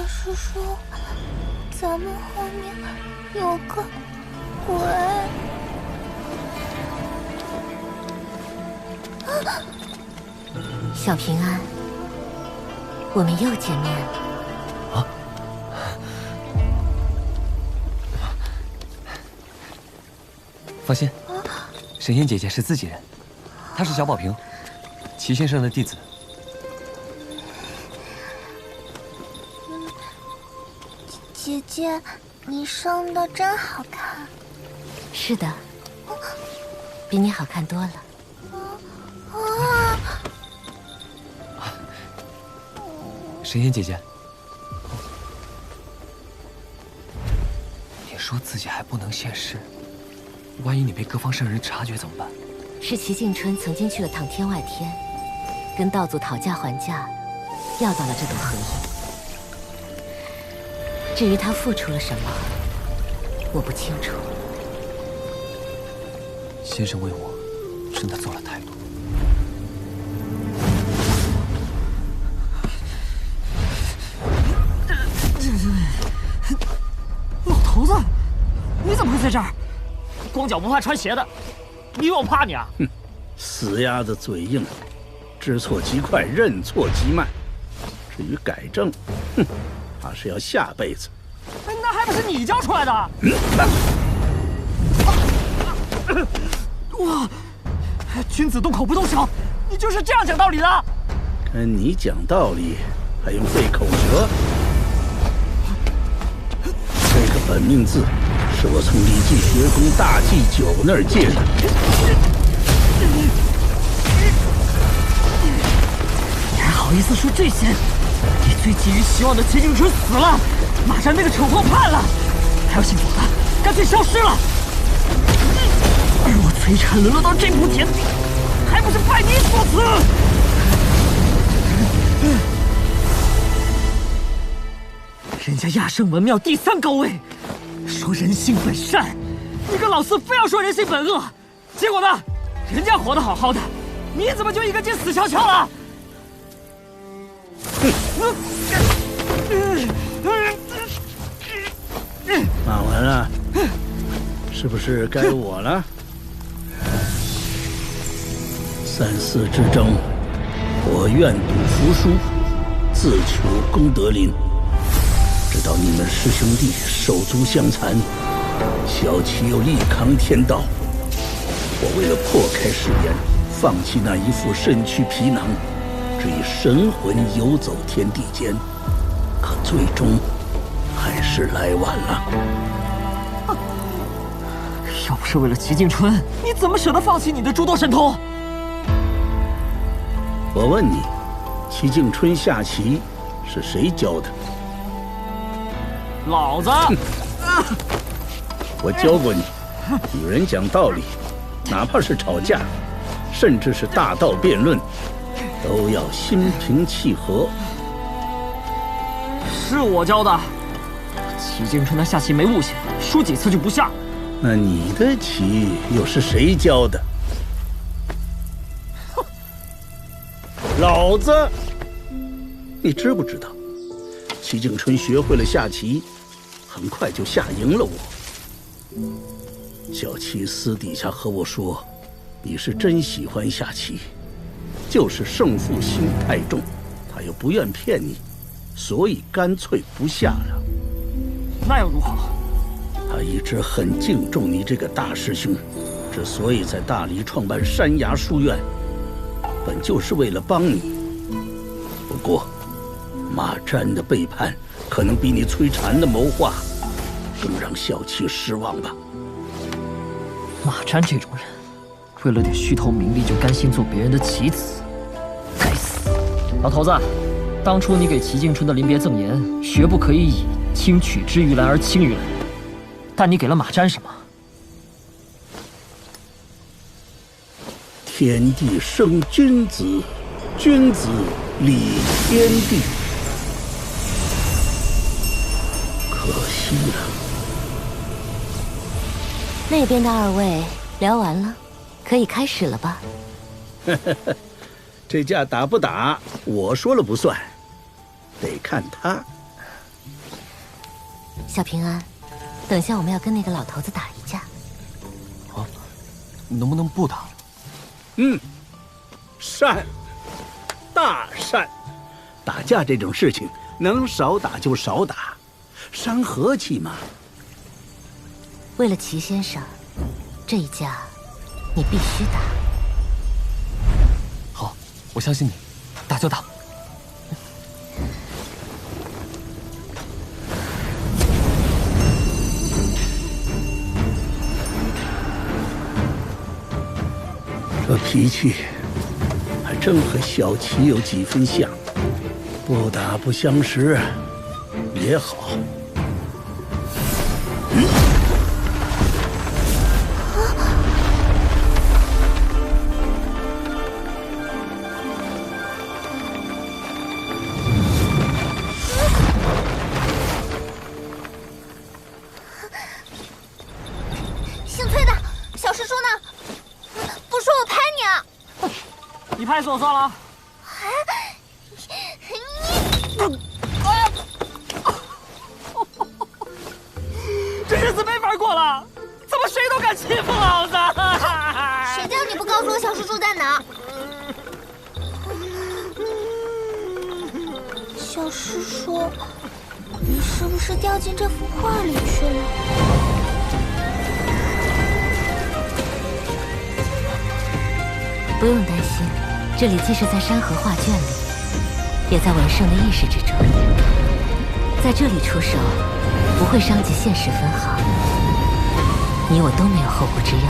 是说咱们后面有个鬼？小平安，我们又见面了。啊！放心，神仙姐姐是自己人，她是小宝瓶，齐先生的弟子。姐姐，你生的真好看。是的，比你好看多了。神仙姐姐，你说自己还不能现世，万一你被各方圣人察觉怎么办？是齐静春曾经去了趟天外天，跟道祖讨价还价，要到了这朵荷叶。至于他付出了什么，我不清楚。先生为我真的做了太多。老头子，你怎么会在这儿？光脚不怕穿鞋的，你以为我怕你啊？哼，死鸭子嘴硬，知错即快，认错即慢。至于改正，哼，怕是要下辈子。那还不是你教出来的？哇！君子动口不动手，你就是这样讲道理的？跟你讲道理，还用费口舌？这个本命字是我从李记学宫大祭酒那儿借的。你还好意思说这些？你最寄予希望的齐静春死了，马占那个丑货判了，还要信佛的干脆消失了。而我崔禅沦落到这步田地，还不是拜你所赐？人家亚圣文庙第3高位，说人性本善，你个老四非要说人性本恶，结果呢？人家活得好好的，你怎么就一个劲死翘翘了？骂完了，是不是该我了？3、4之争，我愿赌服输，自求功德林。直到你们师兄弟手足相残，小七又力扛天道，我为了破开誓言，放弃那一副身躯皮囊，只以神魂游走天地间，可最终还是来晚了。要不是为了齐静春，你怎么舍得放弃你的诸多神通？我问你，齐静春下棋是谁教的？老子！我教过你，与人讲道理，哪怕是吵架，甚至是大道辩论，都要心平气和。是我教的。齐静春他下棋没悟性，输几次就不下。那你的棋又是谁教的？哼，老子！你知不知道，齐静春学会了下棋，很快就下赢了我。小七私底下和我说，你是真喜欢下棋，就是胜负心太重，他又不愿骗你，所以干脆不下了。那又如何？他一直很敬重你这个大师兄，之所以在大理创办山崖书院，本就是为了帮你。不过，马占的背叛可能比你崔禅的谋划更让小七失望吧。马占这种人，为了点虚头名利就甘心做别人的棋子，该死！老头子，当初你给齐静春的临别赠言，绝不可以以轻取之于蓝而轻于蓝，但你给了马占什么？天地生君子，君子理天地。可惜了。那边的2位聊完了，可以开始了吧？这架打不打，我说了不算，得看他。小平安，等下我们要跟那个老头子打一架。啊，能不能不打？善，大善。打架这种事情，能少打就少打，伤和气嘛。为了齐先生，这一架你必须打。好，我相信你，打就打。这脾气还真和小琪有几分像，不打不相识也好。姓崔的，小师叔呢？不说我拍你啊！你拍死我算了。这日子没法过了，怎么谁都敢欺负老子？谁叫你不告诉我小师叔在哪？小师叔，你是不是掉进这幅画里去了？不用担心，这里既是在山河画卷里，也在文圣的意识之中。在这里出手，不会伤及现实分毫。你我都没有后顾之忧。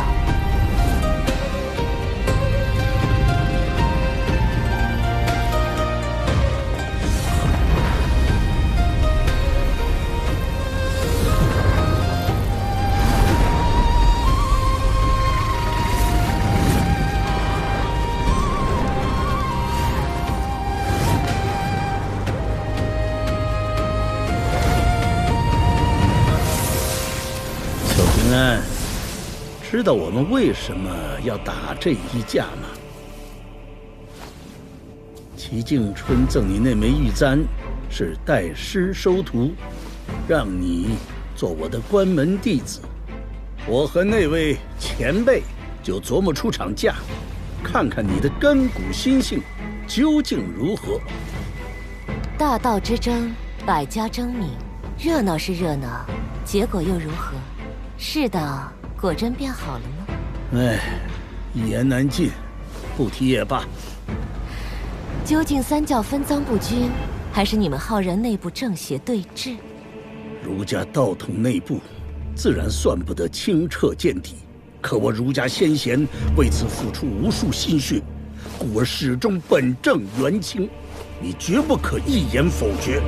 平安，知道我们为什么要打这一架吗？齐敬春赠你那枚玉簪，是代师收徒，让你做我的关门弟子。我和那位前辈就琢磨出场架，看看你的根骨心性究竟如何。大道之争，百家争鸣，热闹是热闹，结果又如何？世道果真变好了吗？哎，一言难尽，不提也罢。究竟三教分赃不均，还是你们浩然内部正邪对峙？儒家道统内部，自然算不得清澈见底。可我儒家先贤为此付出无数心血，故而始终本正言清，你绝不可一言否决。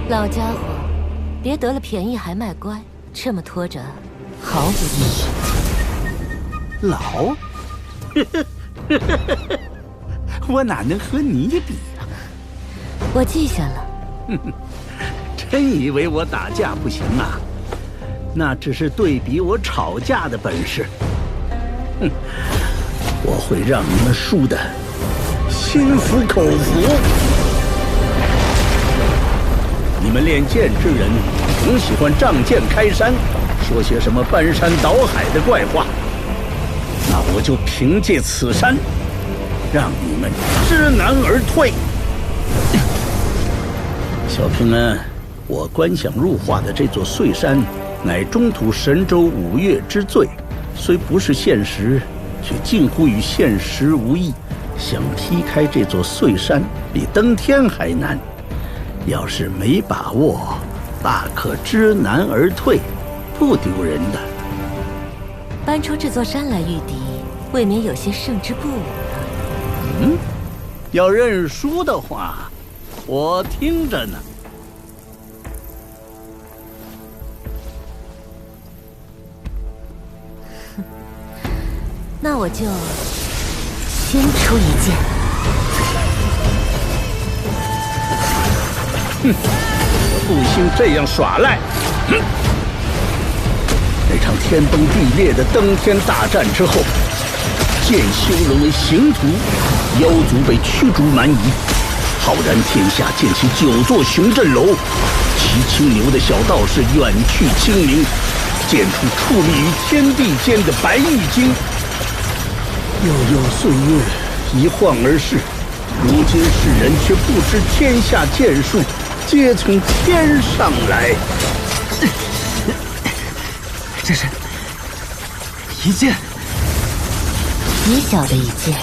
老家伙，别得了便宜还卖乖，这么拖着毫无意义。老，我哪能和你比啊？我记下了。真以为我打架不行啊？那只是对比我吵架的本事。哼，我会让你们输得心服口服。你们练剑之人总喜欢仗剑开山，说些什么搬山倒海的怪话。那我就凭借此山，让你们知难而退。小平安，我观想入画的这座碎山，乃中土神州五岳之最，虽不是现实，却近乎与现实无异。想劈开这座碎山，比登天还难。要是没把握，大可知难而退，不丢人的。搬出这座山来御敌，未免有些胜之不武了。要认输的话，我听着呢。那我就先出一剑。我不兴这样耍赖。那场天崩地裂的登天大战之后，剑修沦为刑徒，妖族被驱逐蛮夷，浩然天下建起9座雄镇楼，骑青牛的小道士远去清明，剑出矗立于天地间的白玉京。悠悠岁月一晃而逝，如今世人却不知天下剑术皆从天上来。这是一剑，极小的一剑。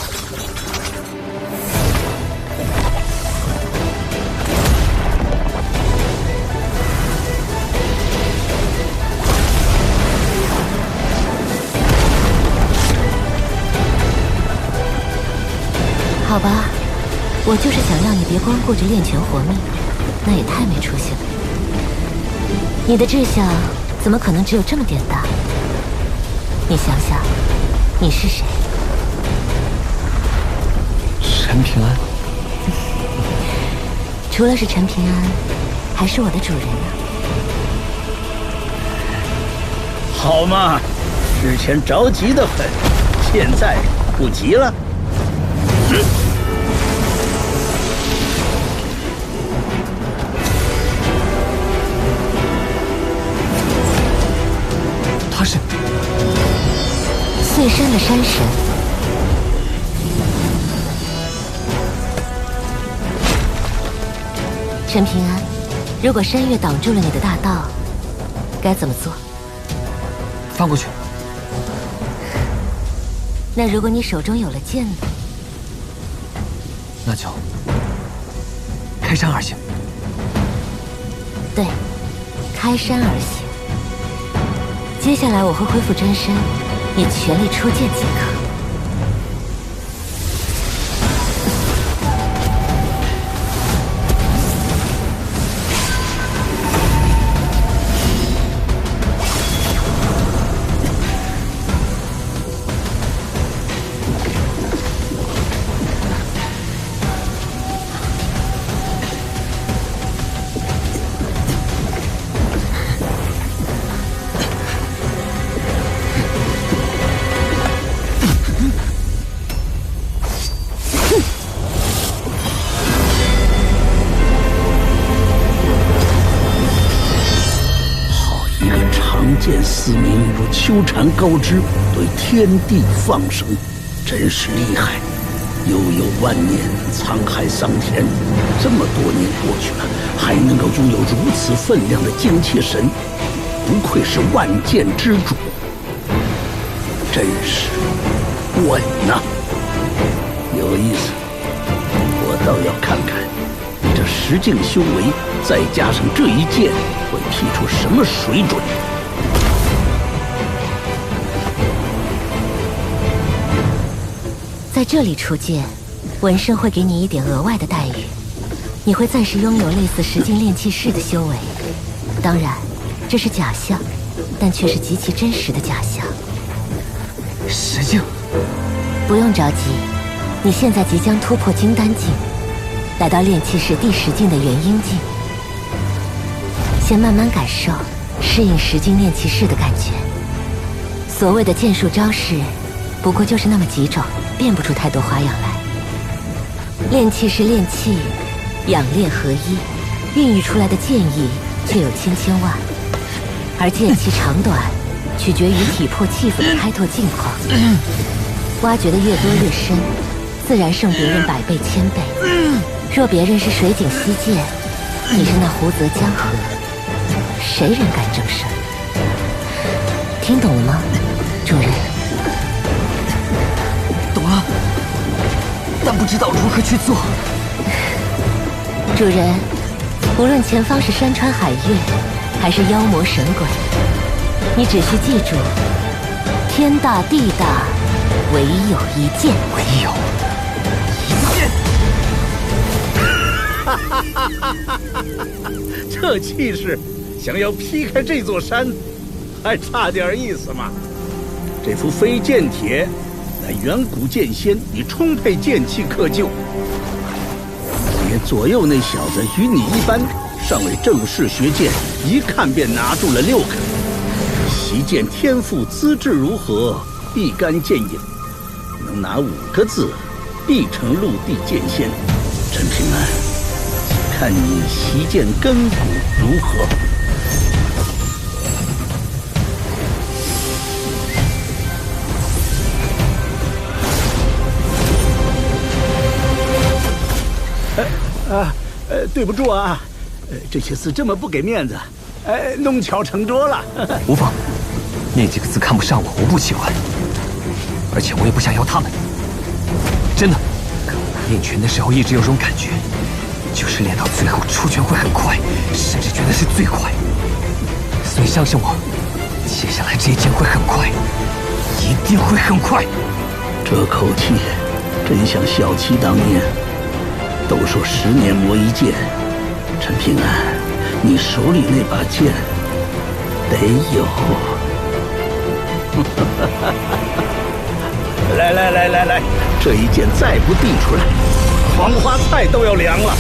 好吧，我就是想让你别光顾着练拳活命，那也太没出息了。你的志向怎么可能只有这么点大？你想想，你是谁？陈平安。除了是陈平安，还是我的主人呢。好嘛，之前着急得很，现在不急了。他是碎山的山神。陈平安，如果山岳挡住了你的大道，该怎么做？翻过去。那如果你手中有了剑呢？那就开山而行。对，开山而行。接下来我会恢复真身，你全力出剑即可。见嘶鸣如秋蝉高枝，对天地放声，真是厉害！悠悠万年，沧海桑田，这么多年过去了，还能够拥有如此分量的精气神，不愧是万剑之主，真是稳呐！有意思，我倒要看看你这10境修为，再加上这一剑，会劈出什么水准。在这里出剑，文圣会给你一点额外的待遇，你会暂时拥有类似10境炼气士的修为。当然，这是假象，但却是极其真实的假象。10境？不用着急，你现在即将突破金丹境，来到炼气士第10境的元婴境，先慢慢感受，适应10境炼气士的感觉。所谓的剑术招式，不过就是那么几种，变不出太多花样来。炼气是炼气，养炼合一，孕育出来的剑意却有千千万，而剑气长短取决于体魄气氛的开拓境况，挖掘的越多越深，自然胜别人100倍1000倍。若别人是水井溪涧，你是那湖泽江河，谁人敢正身？听懂了吗，主人？懂了，但不知道如何去做。主人，无论前方是山川海岳，还是妖魔神鬼，你只需记住，天大地大，唯有一剑。唯有一剑。这气势，想要劈开这座山，还差点意思嘛。这副飞剑帖乃远古剑仙以充沛剑气刻就，连左右那小子与你一般，尚未正式学剑，一看便拿住了6个。习剑天赋资质如何，必干剑影，能拿5个字，必成陆地剑仙。陈平安，看你习剑根骨如何。对不住啊，这些字这么不给面子，弄巧成拙了。无妨，那几个字看不上我，我不喜欢，而且我也不想要他们。真的，练拳的时候一直有种感觉，就是练到最后出拳会很快，甚至觉得是最快。所以相信我，接下来这一剑会很快，一定会很快。这口气真像小七当年。都说10年磨一剑，陈平安，你手里那把剑得有。来，这一剑再不递出来，黄花菜都要凉了。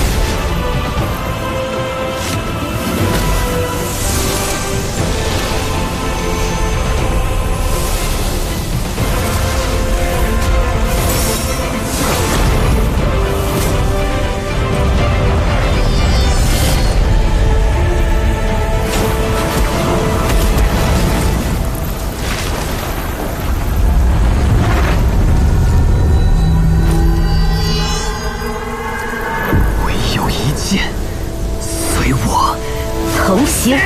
随我同行。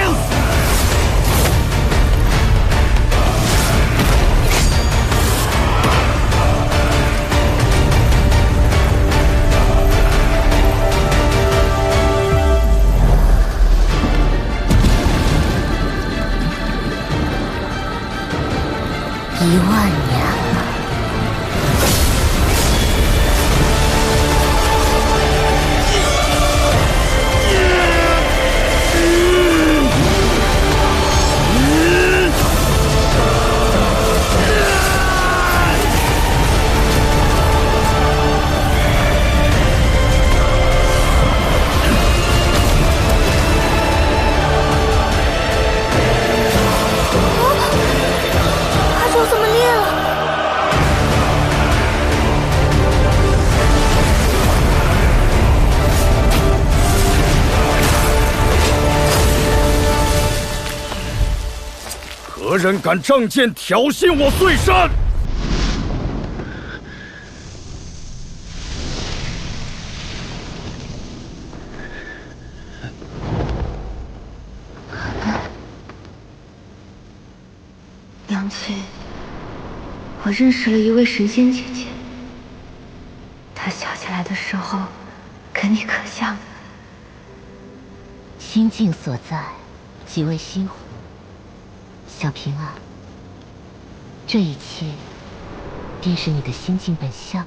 10000年了。何人敢仗剑挑衅我碎山？娘亲，我认识了一位神仙姐姐，她笑起来的时候，跟你可像。心境所在，即为心湖。小平啊，这一切便是你的心境本相。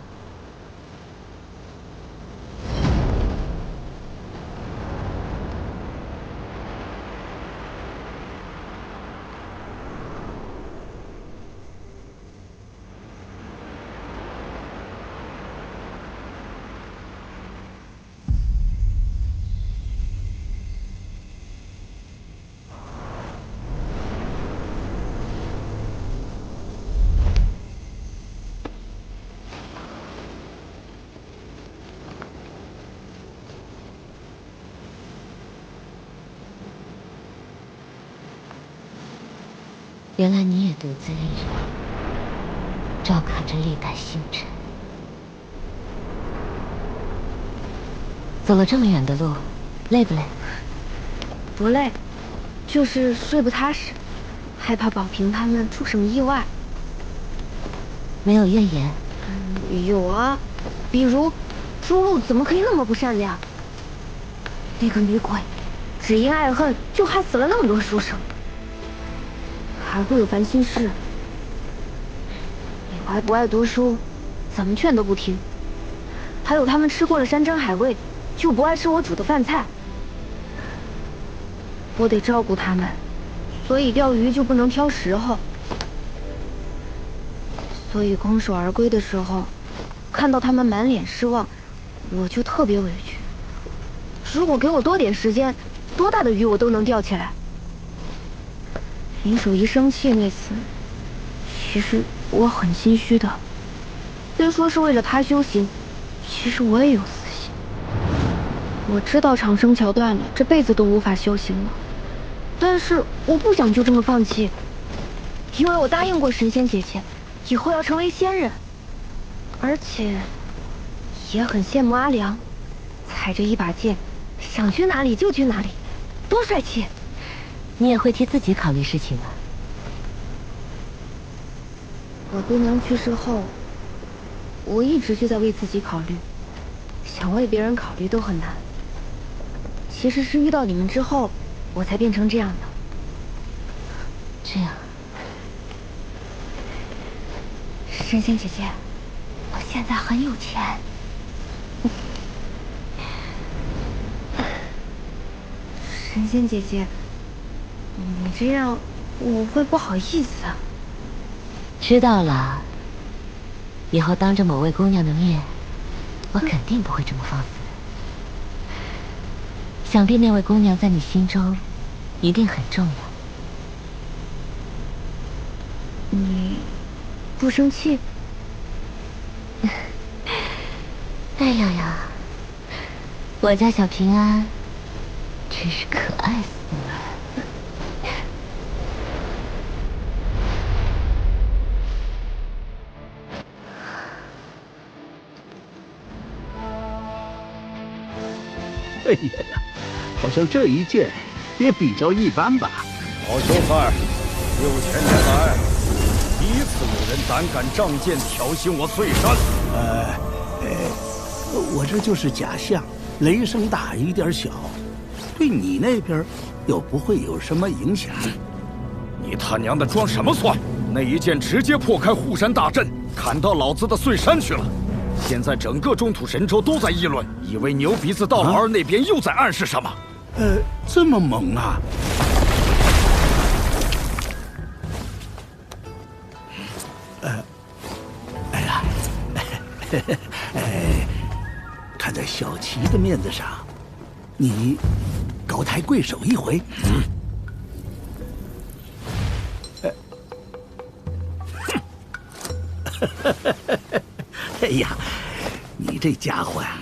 原来你也独自一人，照看着历代星辰。走了这么远的路，累不累？不累，就是睡不踏实，害怕宝平他们出什么意外。没有怨言？有啊，比如朱露怎么可以那么不善良？那个女鬼，只因爱恨就害死了那么多书生。还会有烦心事，你还不爱读书，怎么劝都不听。还有他们吃过了山珍海味，就不爱吃我煮的饭菜。我得照顾他们，所以钓鱼就不能挑时候。所以空手而归的时候，看到他们满脸失望，我就特别委屈。如果给我多点时间，多大的鱼我都能钓起来。林守一生气那次，其实我很心虚的。虽说是为了他修行，其实我也有私心。我知道长生桥断了，这辈子都无法修行了。但是我不想就这么放弃，因为我答应过神仙姐姐，以后要成为仙人，而且也很羡慕阿良，踩着一把剑，想去哪里就去哪里，多帅气！你也会替自己考虑事情吗？我姑娘去世后，我一直就在为自己考虑，想为别人考虑都很难。其实是遇到你们之后，我才变成这样的。这样，神仙姐姐，我现在很有钱。神仙姐姐，你这样我会不好意思啊。知道了。以后当着某位姑娘的面，我肯定不会这么放肆。想必那位姑娘在你心中一定很重要。你不生气？哎呀呀，我家小平安真是可爱死了。哎呀，好像这一剑也比较一般吧。老秀才，6000年来第一次有人胆敢仗剑挑衅我碎山。我这就是假象，雷声大雨点小，对你那边又不会有什么影响。你他娘的装什么蒜？那一剑直接破开护山大阵，砍到老子的碎山去了。现在整个中土神州都在议论，以为牛鼻子道老二那边又在暗示什么。这么猛啊！哎呀，看在小琪的面子上，你高抬贵手一回。哎呀，你这家伙呀，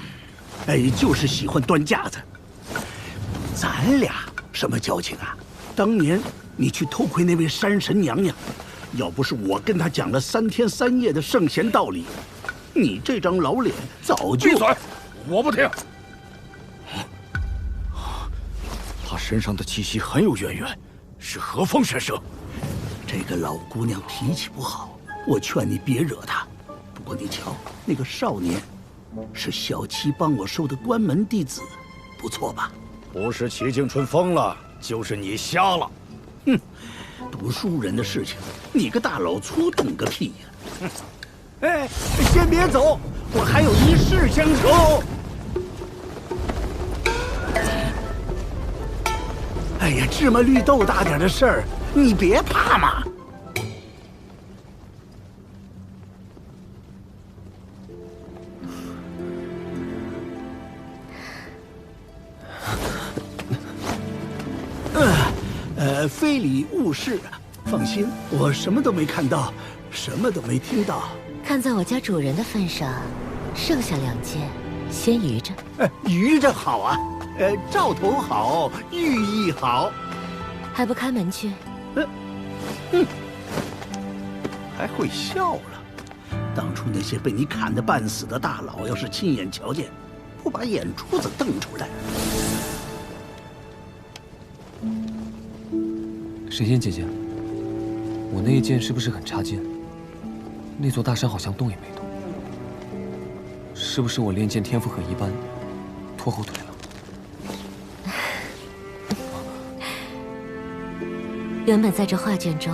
就是喜欢端架子。咱俩什么交情啊？当年你去偷窥那位山神娘娘，要不是我跟她讲了3天3夜的圣贤道理，你这张老脸早就……闭嘴！我不听。她身上的气息很有渊源，是何方神圣？这个老姑娘脾气不好，我劝你别惹她。不过你瞧，那个少年是小七帮我收的关门弟子，不错吧？不是齐静春疯了，就是你瞎了。哼，读书人的事情，你个大老粗懂个屁呀！哎，先别走，我还有一事相求。哎呀，芝麻绿豆大点的事儿，你别怕嘛。非礼勿视啊！放心，我什么都没看到，什么都没听到。看在我家主人的份上，剩下2件先余着。余着好啊，兆头好，寓意好。还不开门去？还会笑了。当初那些被你砍得半死的大佬，要是亲眼瞧见，不把眼珠子瞪出来。神仙姐姐，我那一剑是不是很差劲？那座大山好像动也没动，是不是我练剑天赋很一般，拖后腿了？原本在这画卷中，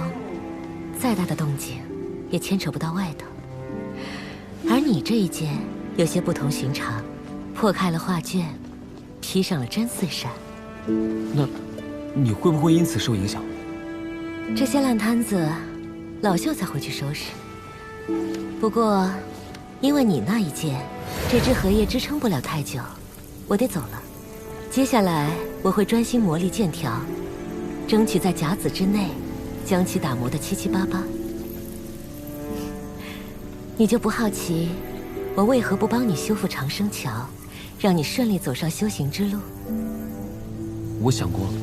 再大的动静也牵扯不到外头，而你这一剑有些不同寻常，破开了画卷，劈上了真碎山。那你会不会因此受影响？这些烂摊子，老秀才会去收拾。不过，因为你那一剑，这只荷叶支撑不了太久，我得走了。接下来我会专心磨砺剑条，争取在甲子之内，将其打磨得七七八八。你就不好奇，我为何不帮你修复长生桥，让你顺利走上修行之路。我想过了，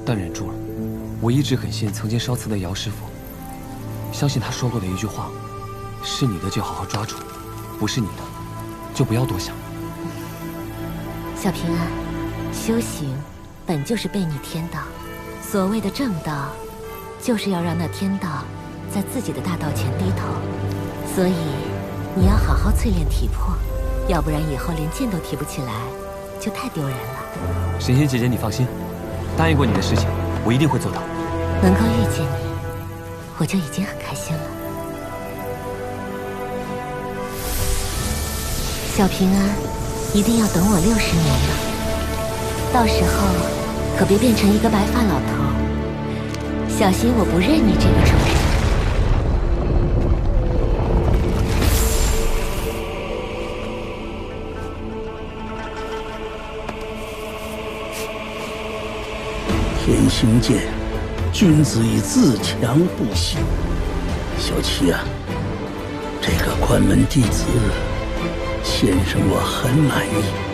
但忍住了。我一直很信曾经烧瓷的姚师傅，相信他说过的一句话：是你的就好好抓住，不是你的就不要多想。小平安，修行本就是背逆天道，所谓的正道，就是要让那天道在自己的大道前低头。所以你要好好淬炼体魄，要不然以后连剑都提不起来，就太丢人了。神仙姐姐，你放心，答应过你的事情，我一定会做到。能够遇见你，我就已经很开心了。小平安，一定要等我60年了，到时候可别变成一个白发老头，小心我不认你这个主人。天行健，君子以自强不息。小七啊，这个关门弟子，先生我很满意。